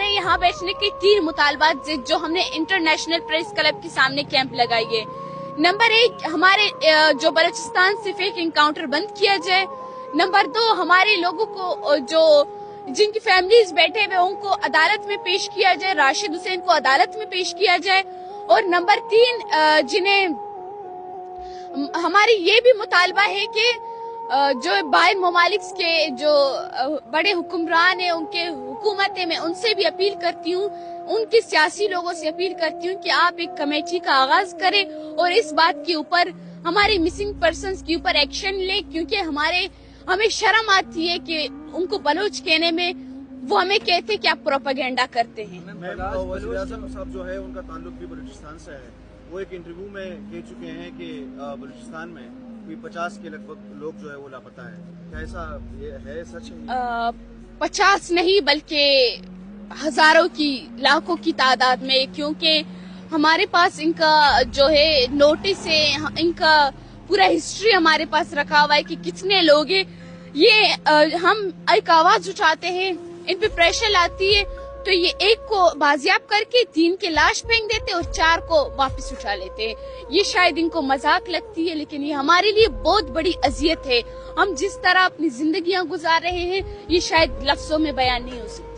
हमारे यहाँ बैठने के 3 मुतालबात जो हमने इंटरनेशनल प्रेस क्लब के सामने कैंप लगाई है। नंबर 1, हमारे जो बलूचिस्तान से फेक इनकाउंटर बंद किया जाए। नंबर 2, हमारे लोगों को जो जिनकी फैमिलीज बैठे हुए उनको अदालत में पेश किया जाए, राशिद हुसैन को अदालत में पेश किया जाए। और नंबर 3, जिन्हें हमारी ये भी मुतालबा है कि जो बाहर ममालिक के जो बड़े हुक्मरान हैं, उनके हुकूमतें में उनसे भी अपील करती हूँ, उनके सियासी लोगों से अपील करती हूँ कि आप एक कमेटी का आगाज करें और इस बात के ऊपर हमारे मिसिंग पर्सन्स के ऊपर एक्शन लें, क्योंकि हमें शर्म आती है कि उनको बलूच कहने में वो हमें कहते कि आप प्रोपेगेंडा करते हैं। वज़ीर आज़म साहब जो है उनका ताल्लुक भी बलूचिस्तान से है। वो एक इंटरव्यू में कह चुके हैं कि बलूचिस्तान में कोई 50 के लगभग लोग जो है वो लापता है। क्या ऐसा ये है, सच है? 50 नहीं बल्कि हजारों की, लाखों की तादाद में, क्योंकि हमारे पास इनका जो है नोटिस है, इनका पूरा हिस्ट्री हमारे पास रखा हुआ है कि कितने लोग हैं। ये हम एक आवाज उठाते हैं, इन पे प्रेशर आती है तो ये एक को बाजियाब करके 3 के लाश फेंक देते और 4 को वापस उठा लेते हैं। ये शायद इनको मजाक लगती है, लेकिन ये हमारे लिए बहुत बड़ी अजियत है। हम जिस तरह अपनी जिंदगियां गुजार रहे हैं, ये शायद लफ्जों में बयान नहीं हो सकती।